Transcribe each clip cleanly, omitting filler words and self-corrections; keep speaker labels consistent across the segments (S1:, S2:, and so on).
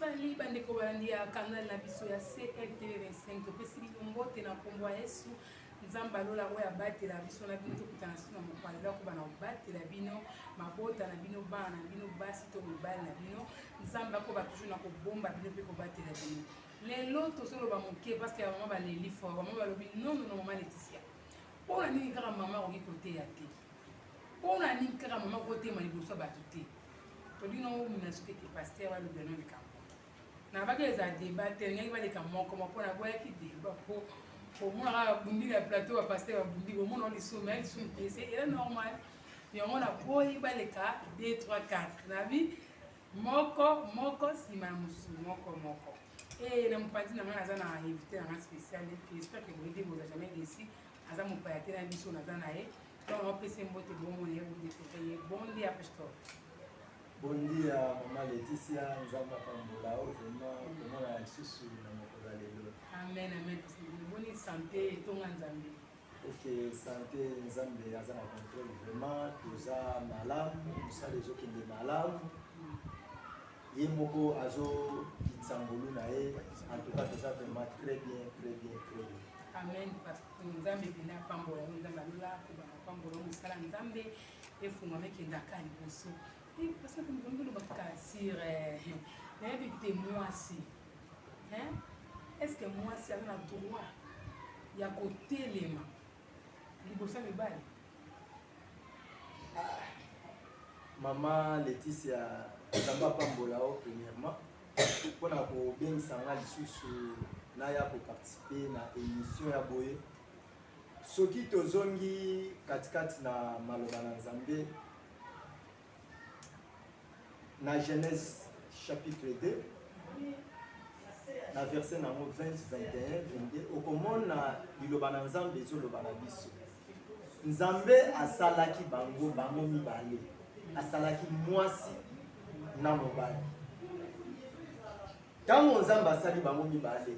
S1: Sali bandeko balandi ya canal na biso ya CLTV25 topesi bino mbote na kombo ya Yesu nzamba lola oya batela biso na bino tokutana sina mokolo lako bana batela bino mabota na bino bana na bino basi to mobali na bino nzamba ko ba toujours na ko bomba bino pe ko batela bino lelo tozoloba moke parce que maman baleli fort maman balobi non maman Laetitia pona nini kaka maman oki kote ya te pona nini kaka maman kote mani boso ba tuté to bino mina soke ke pasteur wa lobeno lika na baka za débat ngai ba leka moko moko na boya ki débat po au moins bundi la plateau va passer à bundi au moins on les sommets ils sont pressés et normal et on a boy ba leka 2 3 4 na bi moko sima musu moko et na mpati na ngana za na invité na spécial et j'espère que vous vous avez jamais déçu aza mo pa na biso na za na e donc on peut se mbote bon on est vous découvrir bon dia pasteur.
S2: Bon dia maman Laetitia nzamba pambola vraiment comment la susu na moko lelo.
S1: Amen parce que bonne santé tonga nzambe.
S2: OK santé nzambe aza na contrôle vraiment toza malamu ça les autres qui sont malamu. Ye moko azo kitsambulu na ye en tout cas toza vraiment très bien.
S1: Amen parce que nzambe bina pambola nzambe la ko ba pambola musala nzambe efunga mekenda kali boso. Et parce que nous avons le témoin si. Est-ce que moi, si on a droit, il y a côté les mains. Il faut ça le bail.
S2: Maman Laetitia, Zamba Pambolao, premièrement, pour la bien sanga lisusu na ya pour participer na émission ya boye. Soki tozongi katikati na maloba na Nzambe. Na Genèse chapitre 2, na verset 20, 21, 22, okomona liloba na Nzambe ezoloba na biso. Nzambe asalaki bango mibale. Asalaki mwasi na mobali. Tango Nzambe asali bango mibale,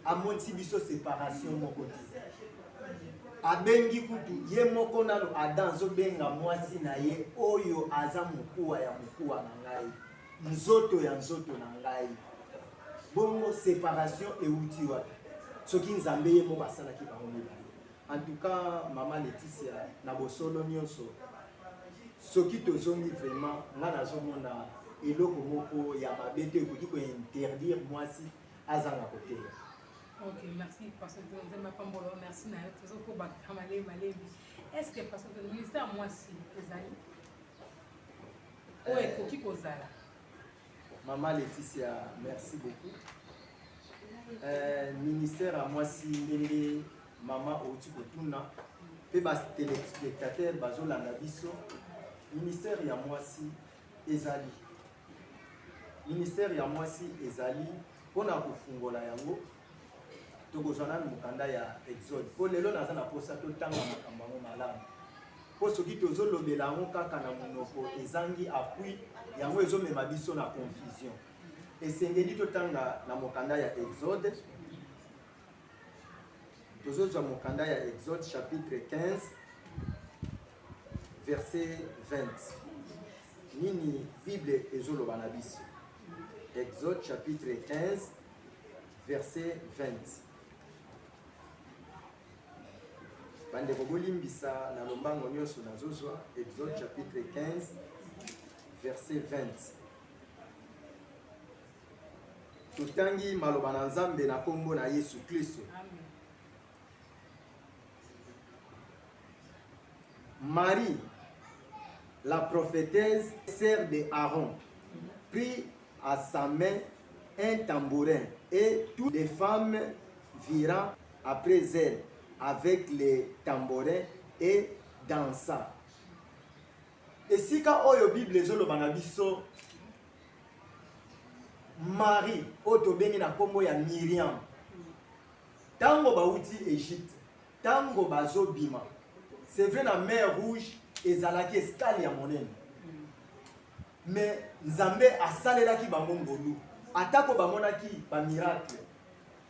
S2: amonti biso séparation moko te. Abengi kutu ye moko nalo Adam zo benga mwasi na ye oyo aza mukuwa ya mukuwa na ngai nzoto ya nzoto na ngai bongo séparation euti wapi soki Nzambe ye moko asalaki bango mibale. En tout cas maman Laetitia na bosolo nyonso soki tozongi vraiment nga nazomona eloko moko ya mabe te ekoki ko interdire mwasi azanga koteya.
S1: Ok, merci parce que vous m'avez pas bon merci na tout pour bakamale malé. Est-ce que parce que le ministère moi si ezali o ekoki kozala.
S2: Maman Laetitia, merci beaucoup. Ministère à moi si ndenge maman oti kotuna pe bas téléspectateurs bazolanda biso ministère ya moi si ezali. Ministère ya moi si ezali pona kofungola yango tokozana mukanda ya Exode. Po lelo naza na posa to tanga makambo malamu. Po soki tozolobela ngo kaka na monoko ezangi appui yango ezomema biso na confusion. Esengeli to tanga na mukanda ya Exode. Tozozwa mukanda ya Exode chapitre 15 verset 20. Nini Bible ezoloba na biso. Exode chapitre 15 verset 20. Bande kobolimbisa na lombango nyonso nazozwa Exode chapitre 15 verset 20. Tutangi maloba na Nzambe na kombo na Yesu Kristo.
S1: Amen.
S2: Marie, la prophétesse, sœur de Aaron, prit à sa main un tambourin et toutes les femmes virent après elle avec les tambourins et dansa. Et si ka oyo Bible ezoloba na biso Marie oto bengi na kombo ya Miriam tango bauti Égypte tango bazobima c'est vrai na mer rouge ezalaki escale ya monene mais Nzambe asalelaki bango ngolu atako bamonaki ba miracle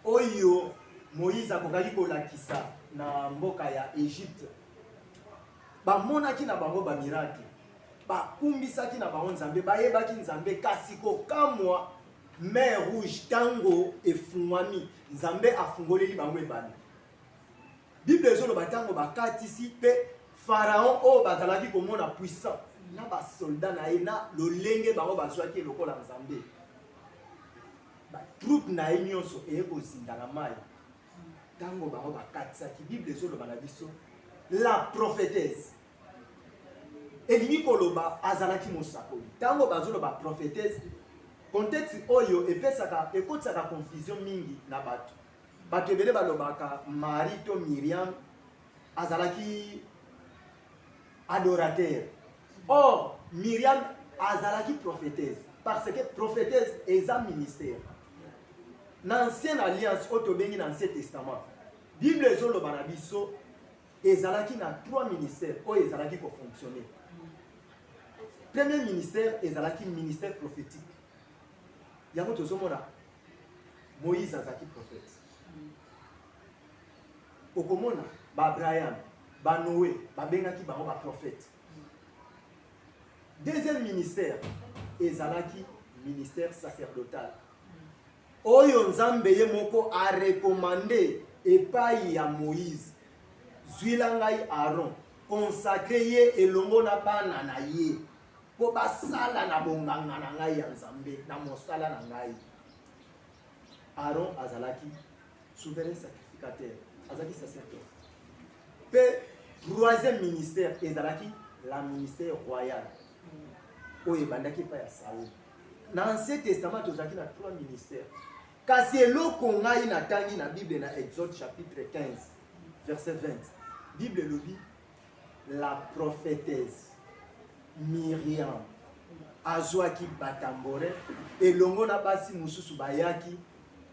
S2: oyo Moïse akokaki kolakisa na mboka ya Égypte. Bamonaki na bango ba miracle. Bakumbisaki na bango Nzambe, bayebaki Nzambe kasi kokamwa mer rouge tango efungwami nzambe afungoleli bango ebale. Bible ezoloba tango bakatisi pe pharaon oyo bazalaki komona puissant na basoldat na ye na lolenge bango bazwaki lokola nzambe. Troupe na ye nyonso eye kozinda na mai tango bango bakatisaki. Bible ezoloba na biso la prophétesse elingi koloba azalaki mosakoli. Tango bazoloba prophétesse contexte oyo ekotisaka confusion mingi na bato. Bato ebele balobaka Marie to Myriam azalaki adorateur. Or Myriam azalaki prophétesse parce que prophétesse eza ministère. Dans l'ancienne alliance otobengi dans l'Ancien Testament, Bible ezoloba na biso ezalaki na 3 ministères oyo ezalaki ko fonctionner. Premier ministère ezalaki ministère prophétique. Yango tozomona Moïse azalaki prophète. Okomona ba Abraham, ba Noé, ba bengaki bango ba prophète. Deuxième ministère ezalaki ministère sacerdotal. Oyo nzambe ye moko a recommandé epai ya Moïse. Zwila ngai Aaron, consacré ye elongo na bana na ye. Po basala na bonganga na ngai ya nzambe na mosala na ngai. Aaron azalaki souverain sacrificateur, azalaki sacerdoce. Pe troisième ministère ezalaki la ministère royal. Oyo bandaki pa ya Saoul. Dans l'Ancien Testament tozalaki na 3 ministères. Kasi eloko ngai natangi na Bible na Exode chapitre 15 verset 20. Bible lobi la prophétesse Myriam azwaki batambore elongo na basi mususu bayaki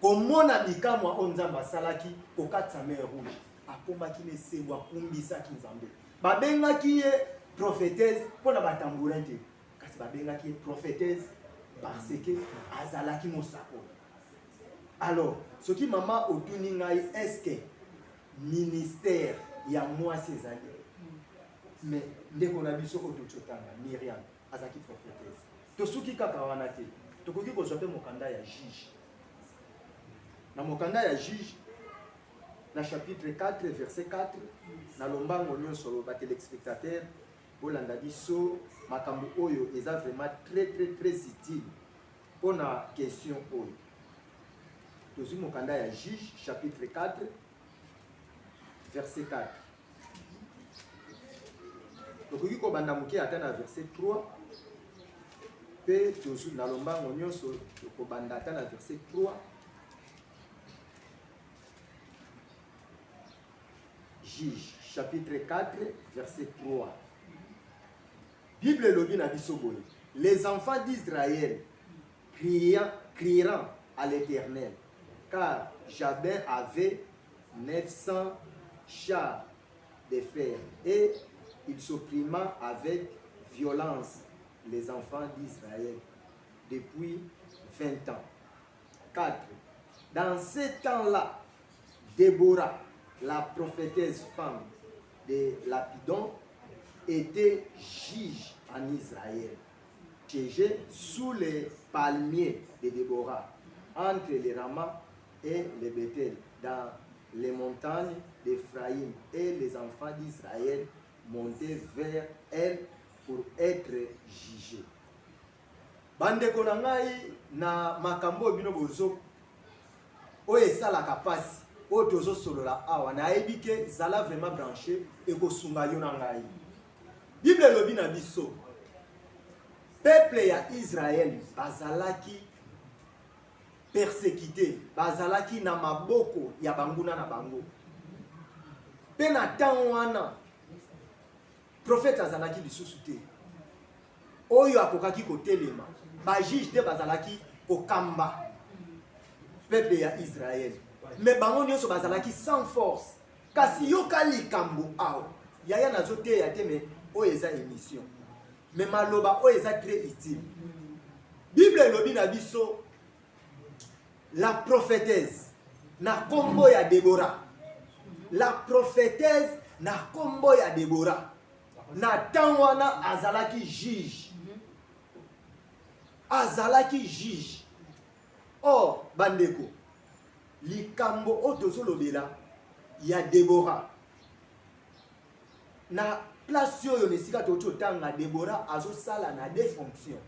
S2: komona bikamwa onzamba asalaki kokatisa mer rouge akomaki lesembo akumbisaki nzambe. Babengaki ye prophétesse mpona batambore te kasi babengaki ye prophétesse parce que azalaki mosako. Alors ce qui mama otuni ngai est-ce que ministère ya mwasi ezali mais ndeko na biso otochotanga Myriam azaki prophétesse. Tosuki kaka wana te tokoki kozwa pe mokanda ya juge. Na mokanda ya juge na chapitre 4 verset 4 na lombango nyonso ba téléspectateur bolanda biso makambo oyo eza vraiment très utile pour la question oyo. Tozwi mokanda ya juge chapitre 4 verset 4. Tokoki kobanda moke ata na verset 3 pe tozwi na lombango nyonso kobanda ata na verset 3. Juge chapitre 4 verset 3. Bible lobi na biso boye. Les enfants d'Israël crieront à l'Éternel, car Jabin avait 900 chars de fer et il s'opprima avec violence les enfants d'Israël depuis 20 ans. 4. Dans ces temps-là, Déborah, la prophétesse femme de Lapidon, était juge en Israël. Siégeait sous les palmiers de Déborah, entre les Rama et les Bethel, dans les montagnes d'Ephraïm, et les enfants d'Israël montaient vers elle pour être jugés. Bandeko na ngai na makambo bino bozo oyo esalaka pasi oyo tozosolola awa nayebi ke zala vraiment branché ekosunga yo na ngai. Bible elobi na biso peuple ya Israël bazalaki persécuté, bazalaki na maboko ya banguna na bango. Pe na ntango wana prophète azalaki lisusu te oyo akokaki kotelema, ba juge te bazalaki kokamba peuple ya Israël, mais bango nyonso bazalaki sans force. Kasi yoka likambo awa yaya nazote ya te me oyo eza émission, mais maloba oyo eza très utile. Bible elobi na biso la prophétesse na kombo ya Déborah, la prophétesse na kombo ya Déborah na ntango wana azalaki juge, azalaki juge. Or, bandeko, likambo otozolobela ya Déborah. Na place oyo nesika totanga Déborah azosala na des fonctions.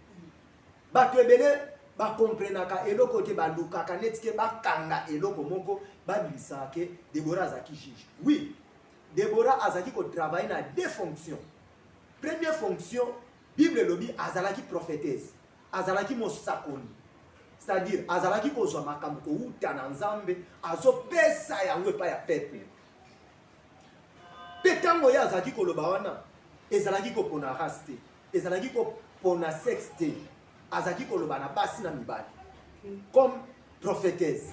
S2: Bato ebele ba comprenaka eloko te balukaka netike bakanga eloko moko babisa ke Déborah azaki juge. Oui, Déborah azaki ko travailler na des fonctions. Première fonction, Bible lobi azalaki prophétesse, azalaki mosakoli. C'est-à-dire azalaki kozwa makambo ko uta na Nzambe azopesa yango epa ya peuple. Petango ya azalaki koloba wana ezalaki ko pona race te, ezalaki ko pona sexe te, azalaki koloba na basi na mibali comme prophétesse.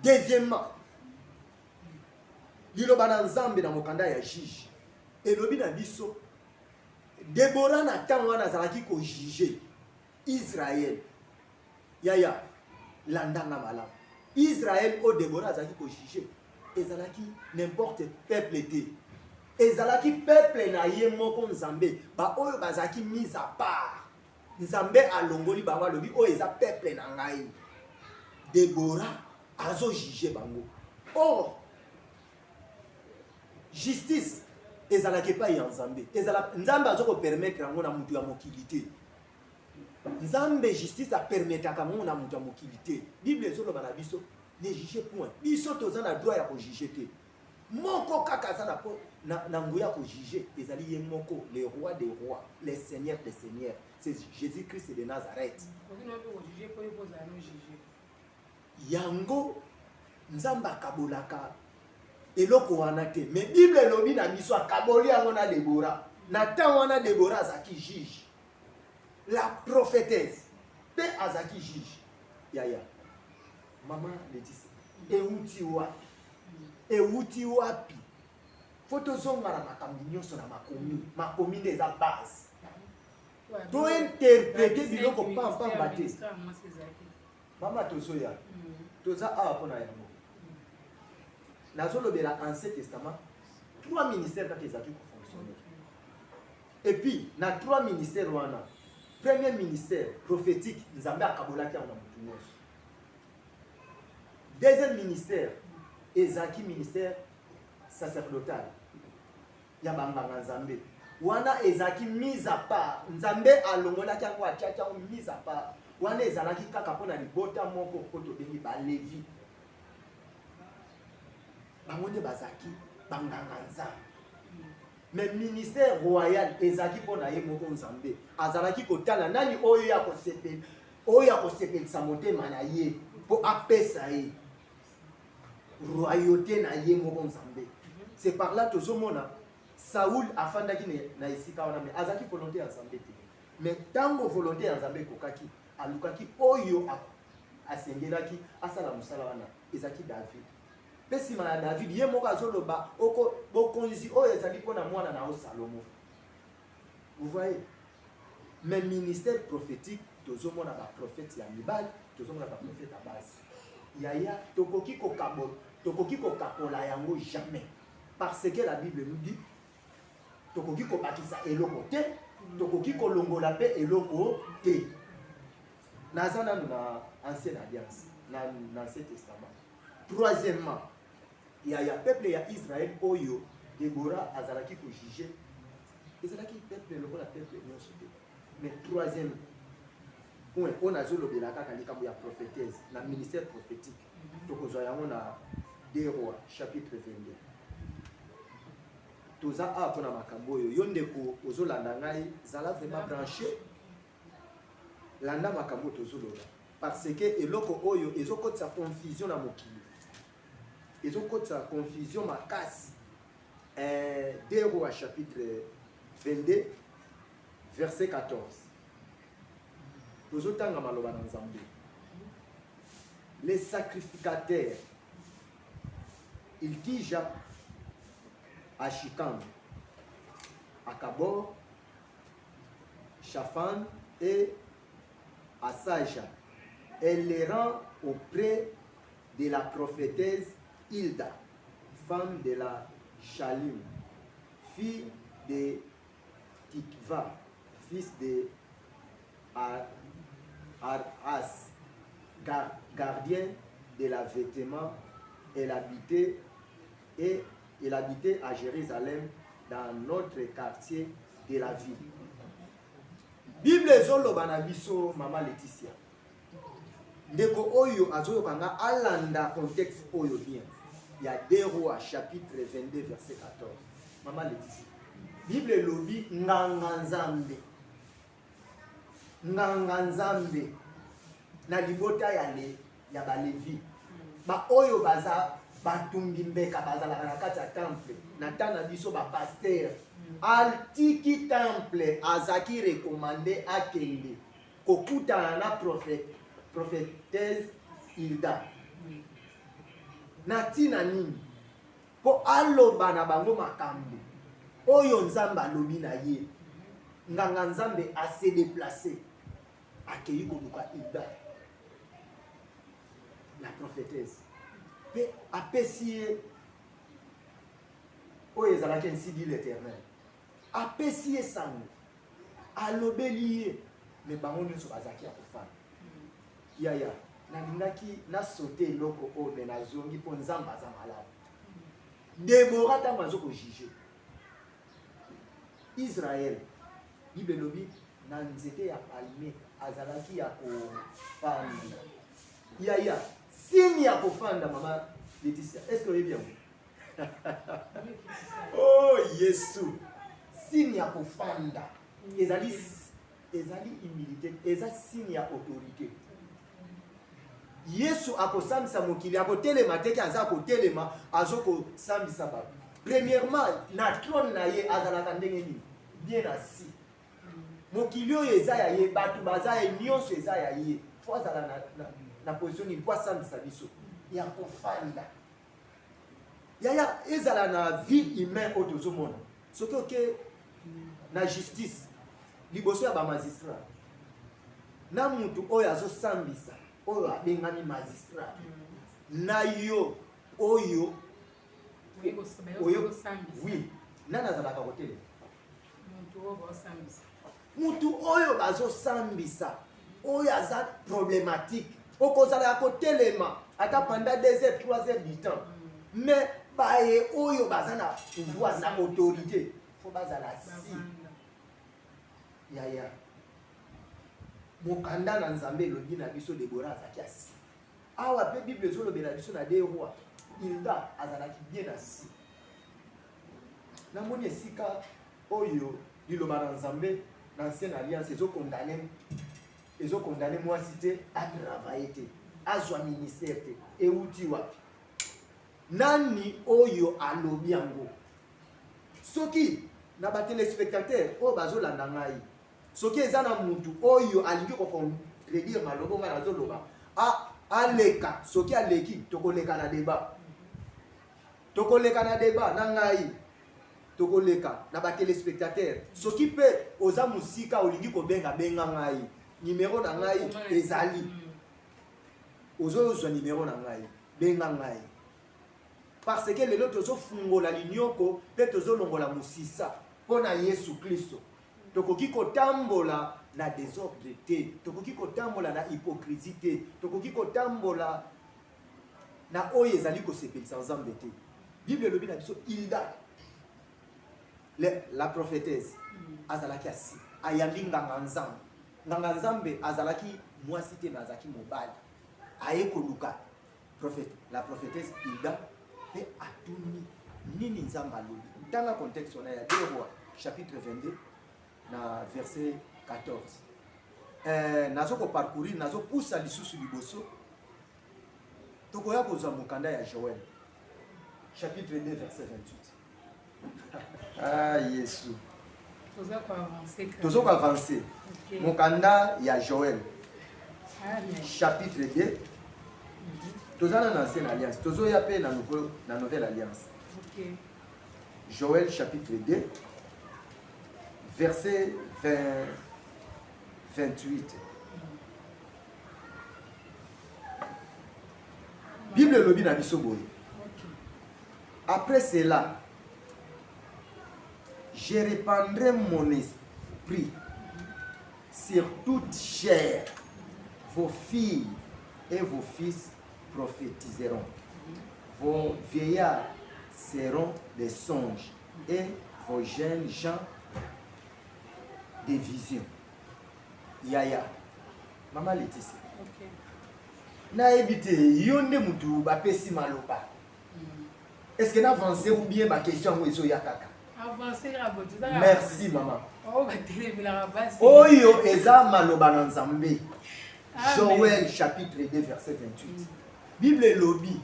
S2: Deuxièmement, liloba na Nzambe na mokanda ya juge elobi na biso Déborah na tango wana azalaki ko juger Israël. Yaya landanga malamu Israël o Déborah azalaki ko juger ezalaki n'importe peuple te, ezalaki peuple na ye moko Nzambe ba oyo bazalaki mise à part. Nzambe alongoli bango alobi oyo eza peuple na ngai. Déborah azo juger bango. Or justice ezalaki pa ya Nzambe, Nzambe azoko permettre yango na mutu ya mokilité. Nzambe justice a permetaka ngo na mutu ya mokilité. Bible ezoloba na biso ne juger point. Biso toza na droit ya ko juger te. Moko kaka za na nguya ko juger ezali ye moko, le roi des rois, le seigneur des seigneurs. C'est Jésus-Christ de Nazareth. Yango Nzambe akabolaka eloko wana te. Mais Bible lobi na biso akaboli yango na Déborah. Na temps wana Déborah azaki juge. La prophétesse pe azaki juge. Yaya Maman Laetitia euti wapi? Euti wapi? Foto zonga na makambi nyonso na makomi nde eza base. To interpréter biloko pamba te. Mama tozoya toza awa mpona yango. Nazolobela Ancien Testament 3 ministères kaka ezalaki kofonctionner. Et puis na 3 ministères wana, premier ministère prophétique Nzambe akabolaki yango na mutu nyonso. Deuxième ministère ezalaki ministère sacerdotal ya banganga Nzambe. Wana ezalaki mise à part. Nzambe alongolaki yango atiaki yango mise à part. Wana ezalaki kaka mpona libota moko po tobengi balevi. Bango nde bazalaki banganga Nzambe. Mais ministère royal ezalaki mpona ye moko Nzambe. Azalaki kotala nani oyo ya kosepela, oyo ya kosepelisa motema na ye po apesa ye royauté na ye moko Nzambe. C'est par là tozomona Saoul afandaki na esika wana, mais azalaki volonté ya Nzambe te. Mais tango volonté ya Nzambe kokaki alukaki oyo asengelaki asala musala wana ezalaki David. Pesi ma David ye moko azoloba oko bokonzi oyo ezali mpona mwana na o Salomo. Vous voyez? Mais ministère prophétique tozomona ba prophète ya mibali, tozomona ba prophète ya basi. Yaya tokoki kokapola yango jamais. Parce que la Bible nous dit tokoki kobakisa eloko te, tokoki kolongola pe eloko te. Nazana na Ancienne Alliance, na Ancien Testament. Troisièmement, il y a peuple ya Israël oyo Déborah azalaki ko juger. Ezalaki peuple lokola peuple nyonso te. Mais troisième point, on a zolobela kaka likambo ya prophétesse na ministère prophétique. Tokozwa yango na 2 Rois chapitre 22. Toza a pona makambo oyo yo ndeko ozolanda ngai zala vraiment branché landa makambo tozoloba parce que eloko oyo ezokotisa confusion na mokili, ezokotisa confusion makasi. 2 Rois chapitre 22 verset 14 tozotanga maloba na Nzambe. Les sacrificateurs Ilkija à Shicam, à Kabor, Shaphan et à Saja. Elle les rend auprès de la prophétesse Hilda, femme de la Shalim, fille de Tikva, fils de Aras, gardien de la vêtement, elle habitait à Jérusalem dans notre quartier de la ville. Bible ezoloba na biso Mama Laetitia. Ndeko oyo azoyokanga alanda contexte oyo bien. Il y a 2 Rois chapitre 22 verset 14. Mama Laetitia. Bible lobi nganga nzambe. Nganga nzambe na libota ya balevi. Ba oyo baza batumbi mbeka bazalaka na kati ya temple na tana biso ba pasteur altiki temple azaki recommandé akende kokutana na prophétesse Hilda na tina nini po aloba na bango makambo oyo nzambe alobi na ye. Nganga nzambe ase déplacé akei koluka Hilda la prophétesse pe apesi ye oyo ezalaki ainsi dit l'Éternel. Apesi ye sango alobeli ye me bango nyonso bazalaki ya kofana. Yaya nalingaki nasote eloko oyo me nazongi mpo nzambe aza malamu. Debora ntango azokojuge Israel, Bible elobi na nzete ya palme azalaki ya kofanda. Yaya signe ya kofanda Mama Laetitia. Est-ce que vous bien? Oh Yesu. Signe ya kofanda. Ezali humilité, eza signe ya autorité. Yesu akosambisa mokili akotelema teke aza kotelema azokosambisa ba. Premièrement na trône na ye azalaka ndenge nini? Bien assis. Mokili oyo eza ya ye bato baza ye nyonso eza ya ye. Fo azala na position ni kwa sambisa biso ya kofanda. Yaya ezala na vie humaine oyo tozomona. Soki oke na justice liboso ya ba magistrat na mutu oyo azosambisa oyo abengani magistrat na yo oyo oui nani azalaka kotelema mutu oyo bazosambisa oyo aza problématique okozala ya kotelema ata pendant 2 heures 3 heures du temps mais baye oyo baza na pouvoir na autorité fo bazala si yaya mokanda na nzambe elobi na biso Debora azalaki asi awa mpe Bible ezolobela biso na 2 Rois Hilda azalaki bien asi. Namoni esika oyo liloba na nzambe na ancienne alliance ezokondane mwasi te atravaye te azwa ministère te euti wapi. Nani oyo alobi yango? Soki na ba téléspectateurs oyo bazolanda ngai soki eza na mutu oyo alingi kocontredire malobo nga nazoloba aleka soki aleki tokoleka na débat na ngai tokoleka na ba téléspectateurs soki pe oza musika olingi kobenga ngai numéro na ngai ezali ozozwa numéro na ngai benga ngai parce que lelo tozofungola linyoko pe tozolongola musisa pona Yesu Kristo. Tokoki kotambola na désordre te, tokoki kotambola na hypocrisie te, tokoki kotambola na oyo ezali kosepelisa nzambe te. Bible elobi na biso Hilda la prophétesse azalaki asi ayambi nganga nzambe azalaki mwasi te azalaki mobali aye koluka la prophétesse Hilda pe atuni nini nzambe alobi. Tanga contexte on a ya 2 Rois chapitre 22 na verset 14. Nazo ko parcourir nazo poussa lisusu liboso tokoya kozwa mokanda ya Joël chapitre 2 verset 28. Ah Yesu tozo ko avancer mokanda ya Joël chapitre 2 tozana na ancienne alliance tozo ya pe na nouvelle alliance. Joël chapitre 2 verset 28. Bible lobi na biso boye. Après cela, je répandrai mon esprit sur toute chair. Vos filles et vos fils prophétiseront. Vos vieillards seront des songes et vos jeunes gens des visions. Yaya, Maman Laetitia.
S1: Ok.
S2: Na ebite yonde mutu bapesi maloba. Est-ce que na avancé ou bien ma question ngo ya kaka?
S1: Avancer la botte.
S2: Merci maman.
S1: Oh ba télé la base.
S2: Oyo eza maloba na Nzambe. Joël chapitre 2 verset 28. Bible lobi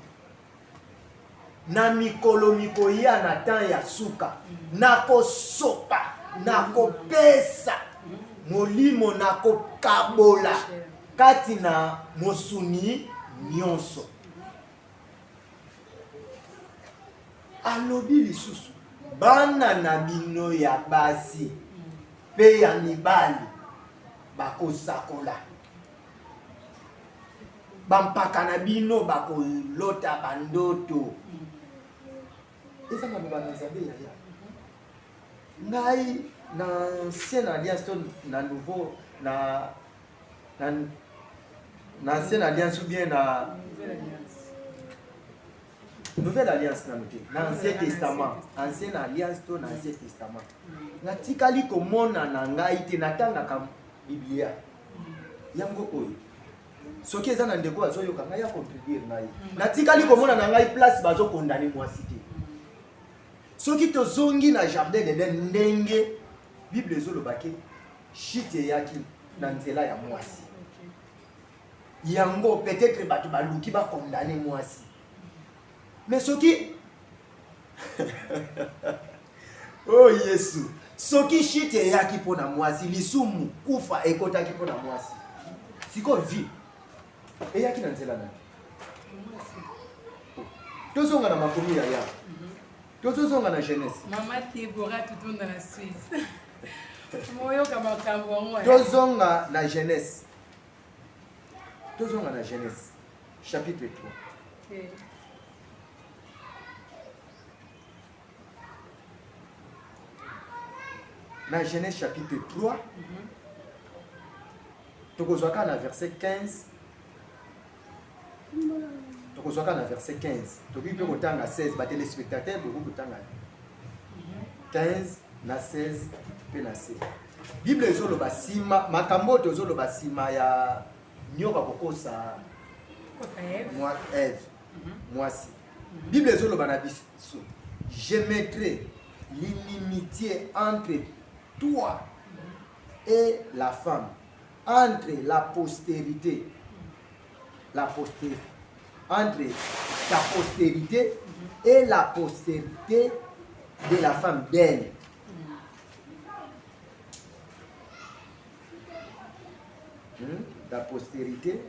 S2: na mikolo mikoya na temps ya suka nakosopa nakopesa molimo nakokabola kati na mosuni nyonso. Alobi lisusu bana na bino ya basi pe ya mibali bakosakola, bampaka na bino bakolota bandoto. Eza maloba na Nzambe yaya. Ngai na ancienne alliance to na nouveau na ancienne alliance ou bien na nouvelle alliance na ancien testament, ancienne alliance to na ancien testament. Natikali komona na ngai te natangaka Biblia. Yango oyo soki eza na ndeko azoyoka ngai ya contribuer ngai. Natikali komona na ngai place bazo condamner mwasi te. Soki tozongi na jardin d'Eden ndenge Bible ezolobaki shite yaki na nzela ya mwasi. Yango peut-être bato baluki ba condamner mwasi. Mais soki oh Yesu, soki shite yaki pona mwasi lisumu kufa ekotaki pona mwasi. Siko vi eyaki na nzela na. Tozonga na makomi ya ya. Tozonga na Genèse.
S1: Maman Tébora tout dans la Suisse. Moyo kama kambo ngwa.
S2: Tozonga na Genèse. Tozonga na Genèse chapitre 3.
S1: Okay.
S2: Na Genèse chapitre 3. Tokozwaka na verset 15. Tokozwaka na verset 15. Toki pe kotanga 16 ba téléspectateurs beaucoup kotanga 15 na 16 pe na 16. Bible ezoloba sima makambo tozoloba sima ya nyoka kokosa moi Ève mwasi. Bible ezoloba na biso je mettrai l'inimitié entre toi et la femme, entre la postérité, entre ta postérité et la postérité de la femme d'elle. La postérité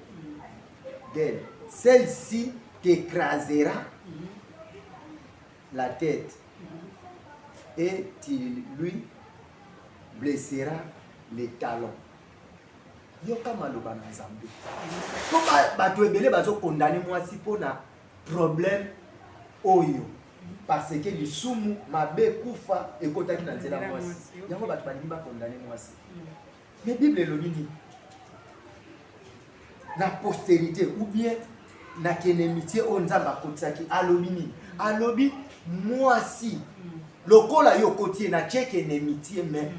S2: d'elle. Celle-ci t'écrasera la tête et tu lui blessera les talons. Yoka maloba na Nzambe. Koma bato ebele bazo condamner mwasi pona problème oyo. Parce que lisumu mabe kufa ekotaki na nzela mwasi. Yango bato balingi ba condamner mwasi. Mais Bible elobi ni na postérité ou bien na kenemitié o Nzambe akotisaki alobi ni. Alobi mwasi lokola yo kotie na cheke nemitié mais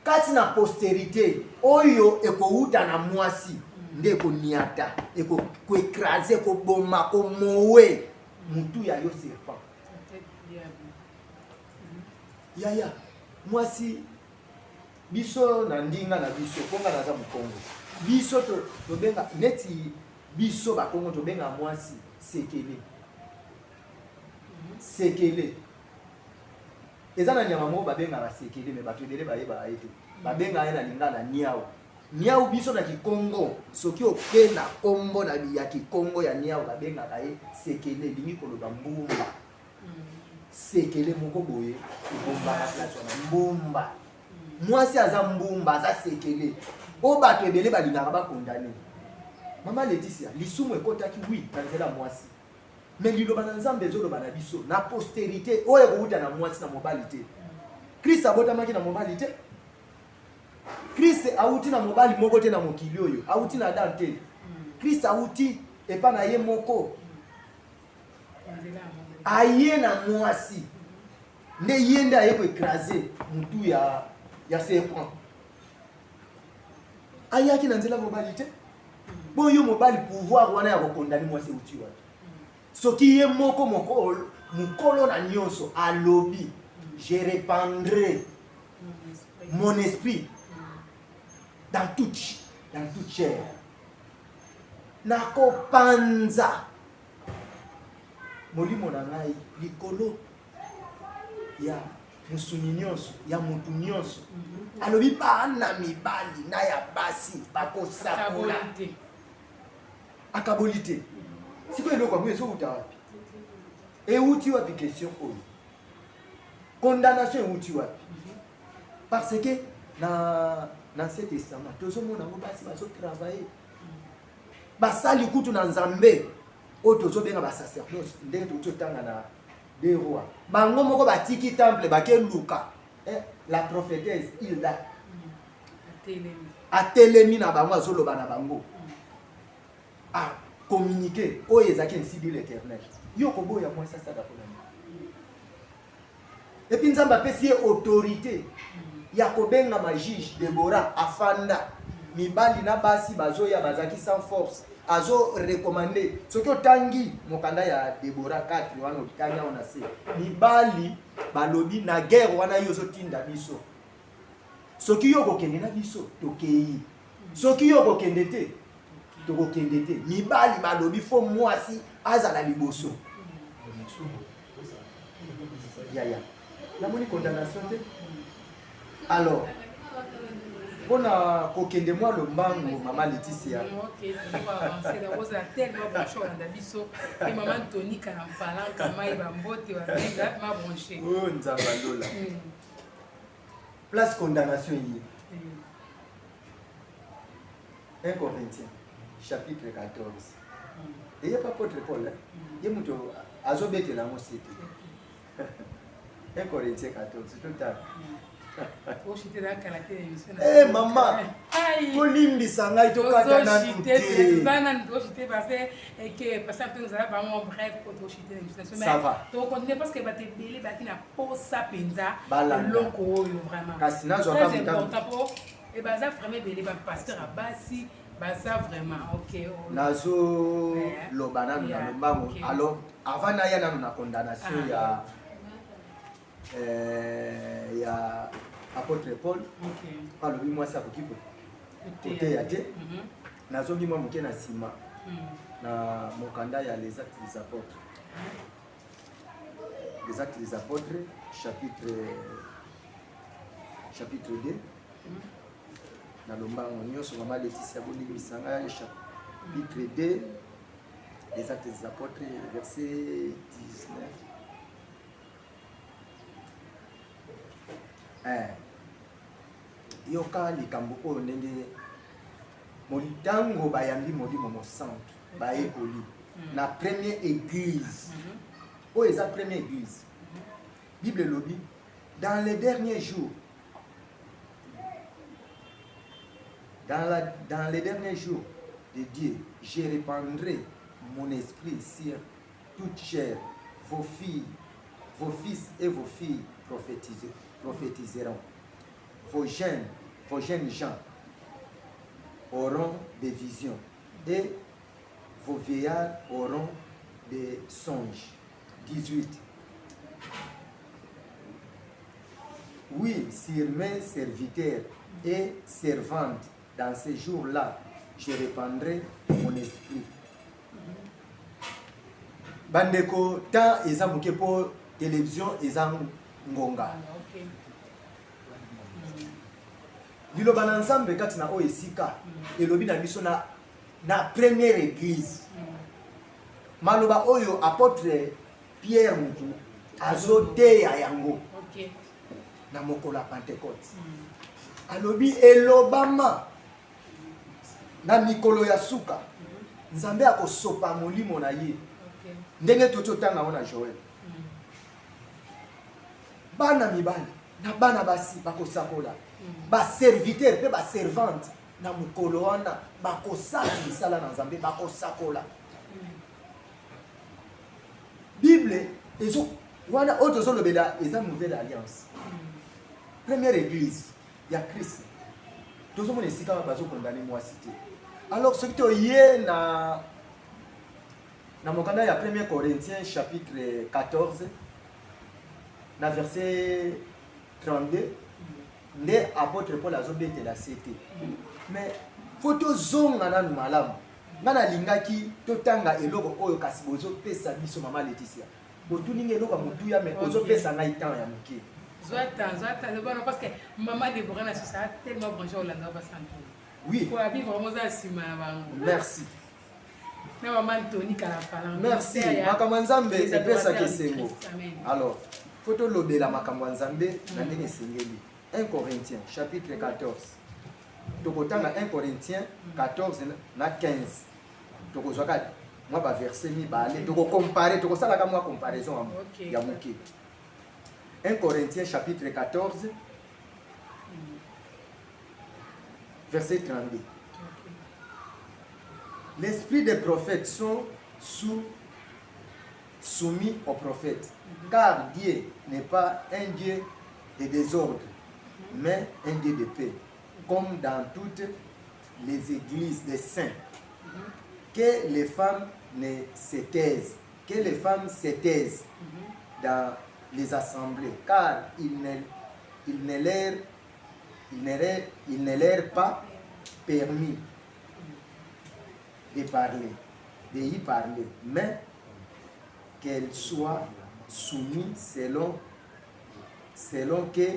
S2: kati na postérité oyo ekouta na mwasi nde koniata eko écraser ko boma ko mowe mutu ya yo serpent. Yaya mwasi biso na ndinga na biso konga na za mukongo biso to benga neti biso ba kongo to benga mwasi sekele sekele. Ezana nyama mo babenga ba sekele me bato ebele bayeba ete babenga ye na lingala niao niao biso na Kikongo soki oke na kombo na ya Kikongo ya niao babenga ye sekele lingi koloba mbumba sekele moko boye mbumba na place na mbumba mwasi aza mbumba aza sekele o bato ebele balingaka ba condamner. Maman Laetitia lisumu ekotaki oui na nzela mwasi. Mais liloba na Nzambe ezoloba na biso na postérité oyo kouta na mwasi na mobali te. Christ abotamaki na mobali te. Christ auti na mobali moko te na mokili oyo. Auti na Adam te. Christ auti epa na ye moko aye na mwasi nde ye nde aye koekrase mutu ya serpent ayaki na nzela mobali te bo yo mobali pouvoir wana ya kokondani mwasi euti wapi soki ye moko mokolo na nyonso alobi je répandrai mon esprit dans toute chair nakopanza molimo na ngai likolo ya musuni nyonso ya mutu nyonso alobi bana mibali na ya basi bakosakola akaboli te siko eloko yango ezouta wapi euti wapi question oyo condamnation euti wapi parce que na Ancien Testament tozomona ngo basi bazotravaille basali kutu na nzambe oyo tozobenga basacerdoce ndenge tozotanga na des rois bango moko batiki temple bakeluka la prophétesse Hilda atelemi na bango azoloba na bango a communiquer oyo ezaki nsibi l'éternel yo koboya mwasi asala mpona epuis nzambe apesi ye autorité ya kobenga majuge Debora afanda mibali na basi bazoya bazaki sans force azo recommandé soki otangi mokanda ya Debora 4 wana otanga ona se mibali balobi na guerre wana yo zotinda biso soki yo kokende na biso tokei soki yo kokende te tokokende te mibali balobi fo mwasi azala liboso ya namoni condamnation te alors pona kokende mwa lombango mama Laetitia oh nzamba lola place condamnation yi 1 Corinthiens chapitre 14 et il y a pas apôtre Paul ye muto azobetela ngo sete 1 Corinthiens 14 tout à eh mama kolimbisa ngai tokata na tute ça va
S1: parce que batebele baki na posa penza
S2: balanga
S1: loko oyo vraiment
S2: kasi nazwaka
S1: mutambo et baza vraiment belé ba pasteur abasi baza vraiment OK
S2: nazo loba nanu na lombango alors avant na ya nanu na condamnation ya apôtre Paul alobi mwasi akoki koteya te nazongi mwa moke na nsima na mokanda ya les actes des apôtres chapitre 2 na lombango nyonso mama Laetitia bolimbisa ngai chapitre 2 les actes des apôtres verset 19 yoka likambo oyo ndenge ntango bayambi molimo mosantu bayekoli na première église oyo eza première église bible elobi dans les derniers jours de Dieu je répandrai mon esprit sur toute chair vos fils et vos filles prophétiseront. Vos jeunes gens auront des visions et vos vieillards auront des songes. 18. Oui, sur mes serviteurs et servantes, dans ces jours-là, je répandrai mon esprit. Bandeko, tant eza muke po télévision eza ngonga. Liloba na nzambe kati na oyo esika elobi na biso na première église maloba oyo apôtre Pierre mutu azoteya yango na mokolo ya Pentecôte alobi elobama na mikolo ya suka nzambe akosopa molimo na ye ndenge tototanga ngo na Joël bana mibali na bana basi bakosakola baserviteur mpe baservante na mokolo wana bakosala misala na nzambe bakosakola Bible ezo wana autre zo lobela eza nouvelle alliance. Première église ya Christ. Tous mon esika bazo condamner moi cité. Alors ce que yé na mokanda ya 1 Corinthiens chapitre 14 na verset 32 nde apôtre Paul azobete la cité. Mais photo zonga na malamu. Ngana lingaki totanga eloko oyo kasi bozo pesa biso mama Laetitia. Botuninga eloko mutuya mais ozo pesa ngai temps ya moké.
S1: Zoata le bon parce que maman Déborah na ça tellement branché au langa ba santo.
S2: Oui.
S1: Pour abi vraiment ça sima bango.
S2: Merci.
S1: Na maman Tony kala parlant.
S2: Merci. Makambo nzambe epesa kesengo. Alors, photo lobela makambo nzambe na ndenge sengeli. 1 Corinthiens chapitre 14. Tokotanga 1 Corinthiens 14 na 15. Tokozwaka moi ba verset mi balé toko comparer tokosala ka moi comparaison ya moké. 1 Corinthiens chapitre 14 verset 32. L'esprit des prophètes sont soumis aux prophètes, car Dieu n'est pas un Dieu de désordre, mais un Dieu de paix, comme dans toutes les églises des saints. Que les femmes se taisent, dans les assemblées, car il ne leur pas permis de y parler, mais qu'elles soient soumises selon que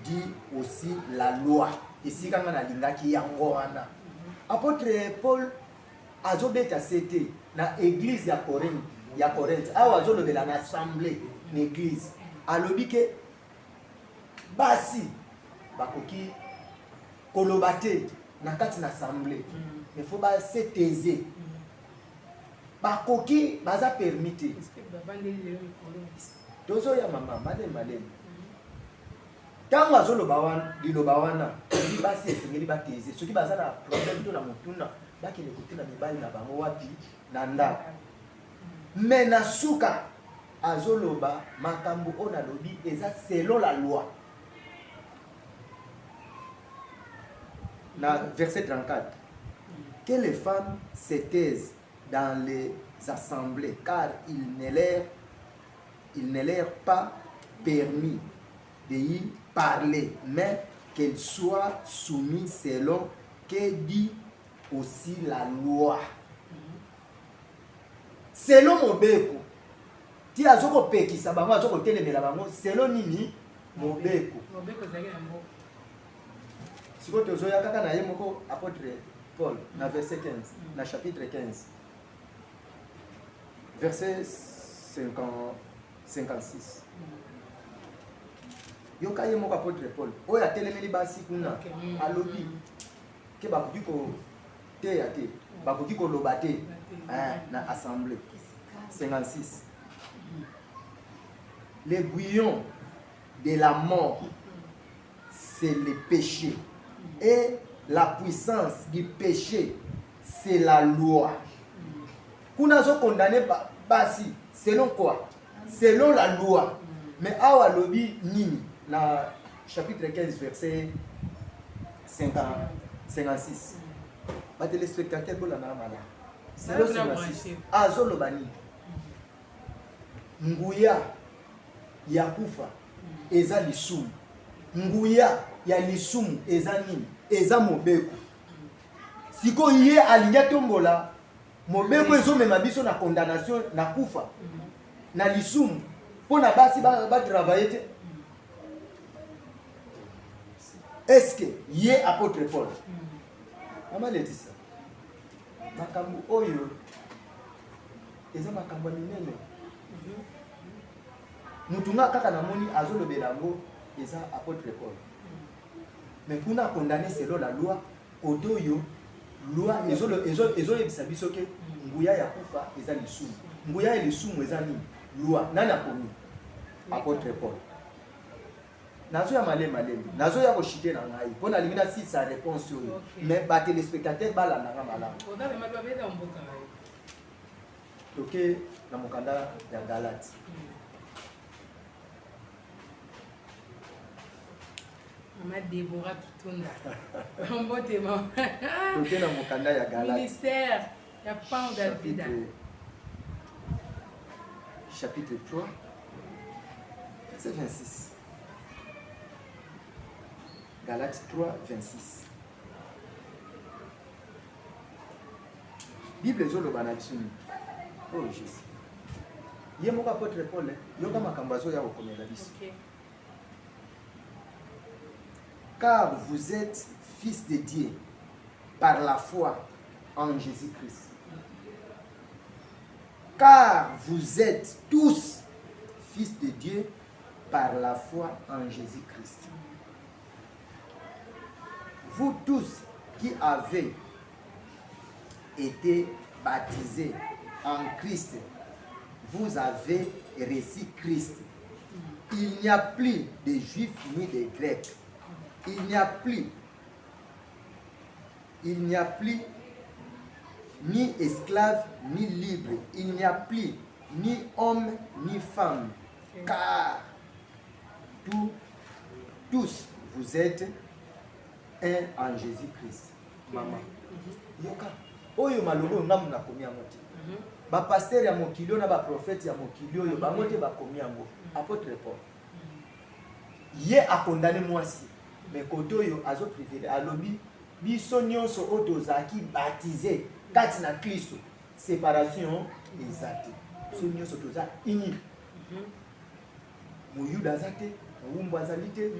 S2: dit aussi la loi. Ici, quand on a l'ingaki yangoana. Apôtre Paul azobeta c'était na église ya Corinthe. Awa azolobela na assemblée l'église. Alobi ke basi bakoki kolobate na kati na assemblée. Il faut pas se taire. Bakoki baza permité. Tozo ya mama malem. Tango azoloba wana liloba wana basi esengeli bateze. Soki baza na problème to na motuna bakele kotuna mibali na bango wapi na ndako. Mais na suka azoloba makambo ona lobi eza selon la loi. Na verset 34. Que les femmes se taisent dans les assemblées, car il ne leur pas permis de y parler, mais qu'elles soient soumises selon que dit aussi la loi. Selon Mobeko, ti azoko pekisa bango azoko telemela bango selon nini Mobeko. Siko tozoya kaka na ye moko apôtre Paul, dans verset 15, dans chapitre 15, verset 56. Yoka ye moko apôtre Paul, oyo atelemeli basi kuna alobi ke bakoki ko te ya te, bakoki ko loba te na assemblée. 56. Les bouillons de la mort, c'est le péché. Et la puissance du péché, c'est la loi. Kuna zo condamné basi, selon quoi? Selon la loi. Mais awa lobi nini na chapitre 15 verset 56. Ba téléspectateurs bola na mala. Selon 56. Azo lobani. Nguya ya kufa eza lisumu. Nguya ya lisumu eza nini? Eza Mobeko. Siko ye alinya tombola Mobeko ezomema biso na condamnation na kufa na lisumu pona basi ba travailler te. Est-ce que ye apôtre Paul Mama Laetitia makambo oyo eza makambo minene mutunga kaka na moni azolobela ngo eza apôtre Paul. Mais pour nous condamner selon la loi, otoyo loi ezolebisa biso ke nguya ya kufa eza lisumu. Nguya ya lisumu eza ni loi nana komi apôtre Paul. Nazo ya malema. Nazo ya koshite na ngai. Pona limina si sa réponse yo. Mais ba téléspectateur bala na ngala. toke na mokanda ya Galate.
S1: Maman Déborah Tutunda. Mbote maman.
S2: Toke na mokanda ya Galate.
S1: Ministère ya Pan David.
S2: Chapitre 3, verset 26. Galates 3, 26. Bible ezoloba na biso. Oh Jésus. Ye moko apôtre Paul, yoka makambo azo ya kokomela biso. Car vous êtes fils de Dieu par la foi en Jésus-Christ. Car vous êtes tous fils de Dieu par la foi en Jésus-Christ. Vous tous qui avez été baptisés en Christ, vous avez reçu Christ. Il n'y a plus de juifs ni de grecs. Il n'y a plus ni esclave ni libre. Il n'y a plus ni homme ni femme. Car tous vous êtes un en Jésus-Christ. Maman. Yoka. Oyo malobo ngamu na komi yango te. Ba pasteur ya mokili na ba prophète ya mokili oyo bango te ba komi yango. Apôtre Paul. Ye a condamné mwasi. Mais kote oyo azo préféré alobi biso nyonso oyo tozalaki baptisé kati na Kristo. Séparation ezate. So nyonso toza ini. Moyuda azate, mwumbu azali te,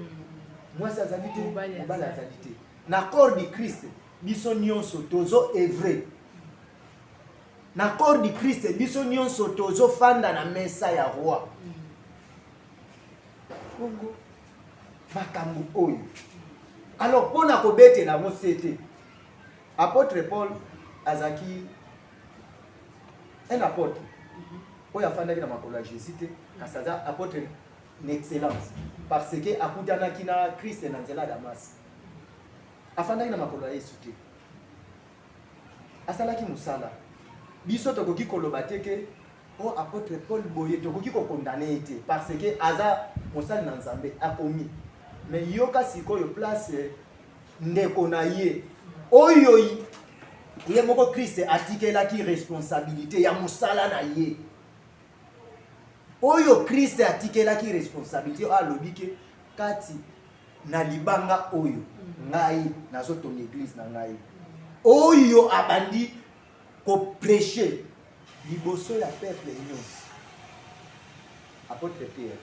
S2: mwasi azali te, mobali azali te. Na corps de Christ biso nyonso tozo œuvrer. Na corps de Christ biso nyonso tozo fanda na mesa ya roi. Bongo makambo oyo. Alors pona kobete na mosete. Apôtre Paul azaki un apôtre. Oyo afandaki na makolo ya Jésus te, kasaza apôtre n'excellence parce que akutanaki na Christ na nzela Damas. Afandaki na makolo ya Yesu te. Asalaki musala. Biso tokoki koloba te ke o apôtre Paul boye tokoki ko condamner te parce que aza mosali na Nzambe akomi. Mais yoka sikoyo place ndeko na ye. Oyo ye moko Christ atikelaki responsabilité ya musala na ye. Oyo Christ atikelaki responsabilité alobi ke kati na libanga oyo ngai nazoto l'église na ngai. Oyo abandi ko prêcher liboso ya peuple nyonso. Apôtre Pierre.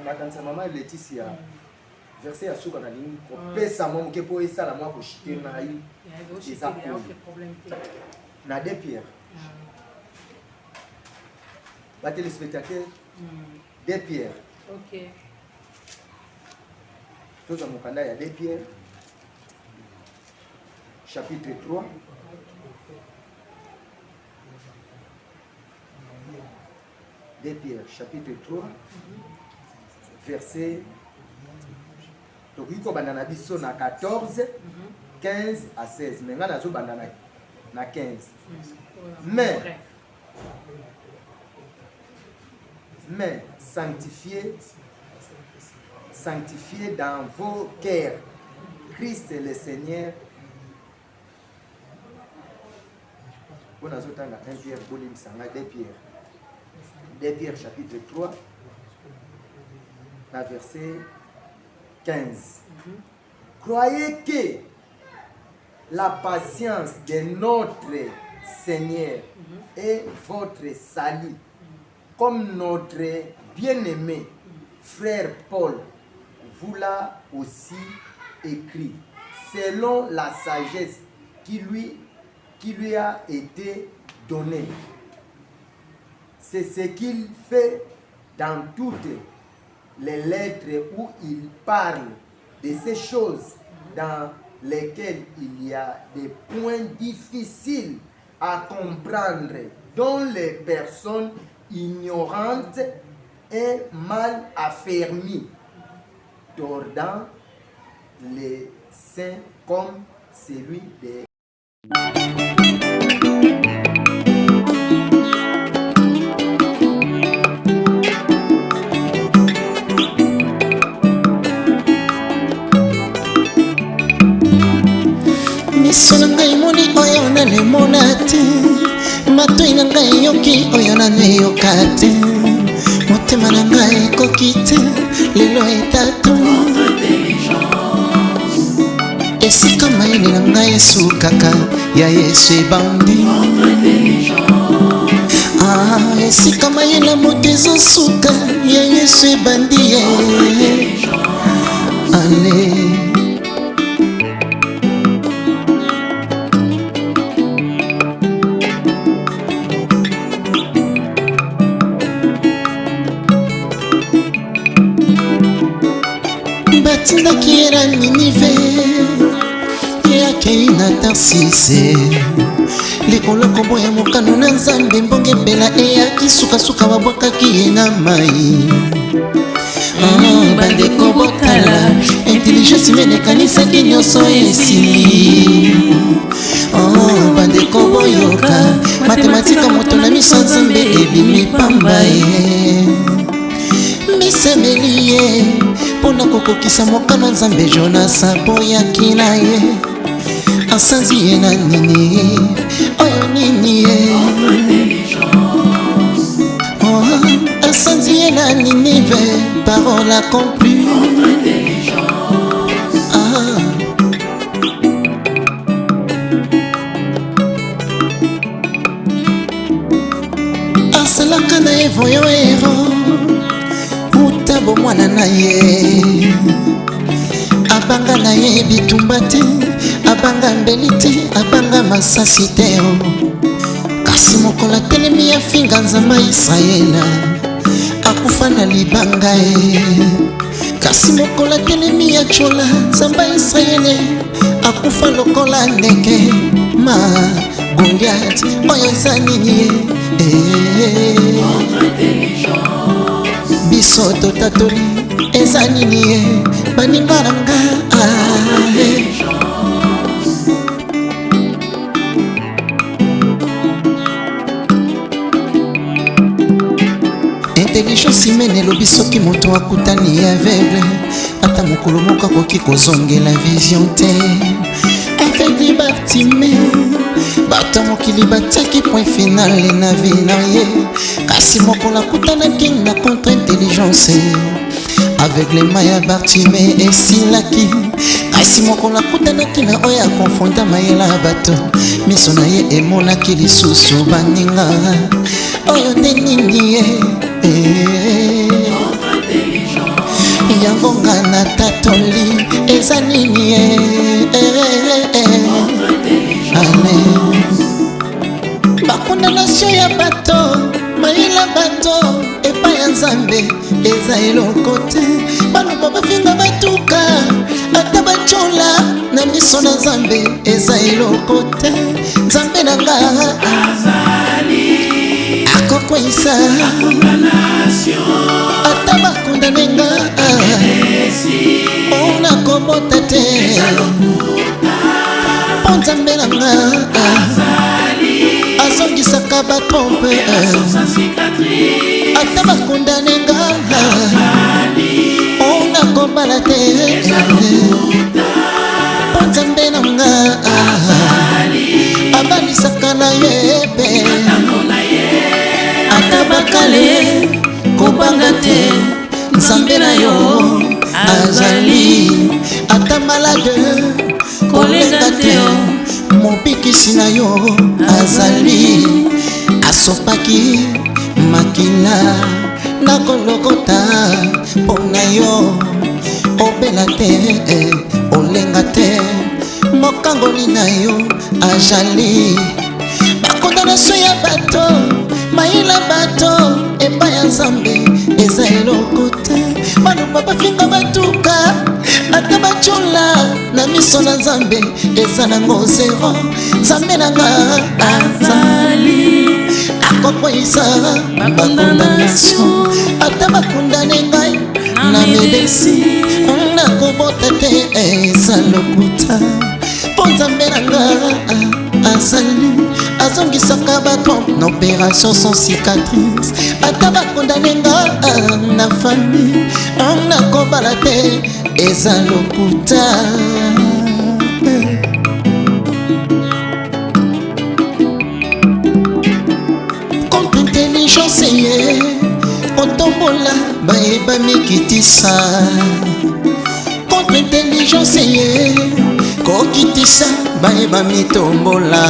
S2: Na kanisa mama Laetitia verset ya suka na ligne ko pesa mo ke po esala mo ko shite na yi. Eza problème na de Pierre. Ba téléspectateur de Pierre.
S1: OK.
S2: Toza mokanda ya de Pierre chapitre 3 de Pierre chapitre 3 verset tokuiko banda na biso na 14 15 à 16 mais nga nazo banda na 15 mais sanctifiez dans vos cœurs Christ le Seigneur. On a zotanga 1 Pierre volume 2 Pierre chapitre 3 verset 15. Croyez que la patience de notre Seigneur est votre salut, comme notre bien-aimé frère Paul vous l'a aussi écrit, selon la sagesse qui lui a été donnée. C'est ce qu'il fait dans toutes les lettres où il parle de ces choses dans lesquelles il y a des points difficiles à comprendre, dont les personnes ignorantes et mal affermies tordant les saints comme celui des
S3: miso na ngai moni oyo nalemona te, matoi na ngai yoki oyo naneyoka te, motema na ngai ekoki te lelo etatoli esika mayele na ngai esukaka ya Yesu ebandi. Esika mayele moto ezosuka ya Yesu ebandi ye. Ale batindaki ye na Ninive yakei na Tarsise likolo kombo ya mokano na Nzambe mbonge mpela eyaki sukasuka babwakaki ye na mai. Bandeko botala intelligence mene ekanisaki nyonso esili. Bandeko boyoka matematika moto na miso ya Nzambe ebimi pamba ye. Misemeli ye mpona kokokisa mokano Nzambe Jonas aboyaki na ye. Asanzi ye na nini oyo nini ye. Asanzi ye na Ninive parole accomplie. Asalaka na ye voyo ero utabo mwana na ye. Abanga na ye bitumba te, abanga mbeli te, abanga masasi te. Kasi mokola telemi ya finga Nzambe Israela akufa na libanga ye. Kasi mokola telemi ya chola Nzambe Israela akufa lokola ndeke ma Goliath oyo eza nini ye. Biso totatoli eza nini ye baninga na nga. Intelligence humaine elobi soki moto akutani aveugle ata mokolo moko akoki kozongela vision te. Aveugle Bartime bato mokili batiaki point final na vie na ye. Kasi mokolo akutanaki na contre intelligence aveuglema ya Bartime esilaki. Kasi mokolo akutanaki na oyo akonfonda mayela ya bato miso na ye emonaki lisusu baninga oyo nde nini ye. Yango nga na tatoli eza nini ye. Bakondanasio ya bato mayela bato epai ya Nzambe eza eloko te. Baloba bafinga batuka ata bachola na miso na Nzambe eza eloko te. Nzambe na nga akokwisa ata bakondane nga ona kobota te. Po Nzambe na nga azongisaka batrompe ata bakondane nga ona kobala te. Po Nzambe na nga abalisaka na ye pe ata bakale kobanga te. Nzambe na yo azali ata malade kolenga te. Mobikisi na yo azali asopaki makila na kolokota mpona yo obela te olenga te. Mokangoli na yo azali bakondanasio ya bato mayela bato epai ya Nzambe eza eloko te. Baloba bafinga batuka ata bachola na miso na Nzambe eza nango zero. Nzambe na nga azali akokwisa bakondanasio ata bakondane ngai na medesi nakobota te eza lokuta. Po Nzambe na nga azali azongisaka bato na opération sans cicatrice ata bakondane nga na famille nakobala te eza lokuta. intelligence ye kotombola bayeba mikitisa contre intelligence ye kokitisa bayeba mitombola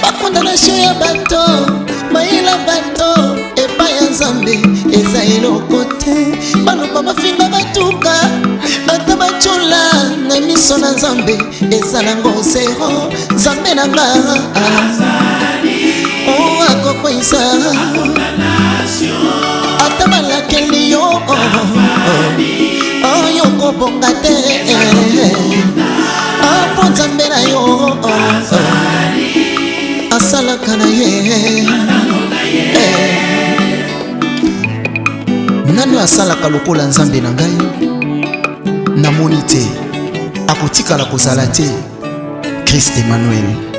S3: bakondamnation ya bato bayela bato epai ya nzambe eza eloko te baloba bafinga batuka ata bacola na miso na nzambe eza nango zero nzambe na nga akokwisa ata balakeli yo oyo kobonga te apo nzambe na yo asalaka na ye nani asalaka lokola nzambe na ngai namoni te akotikala kozala te Christ Emmanuel.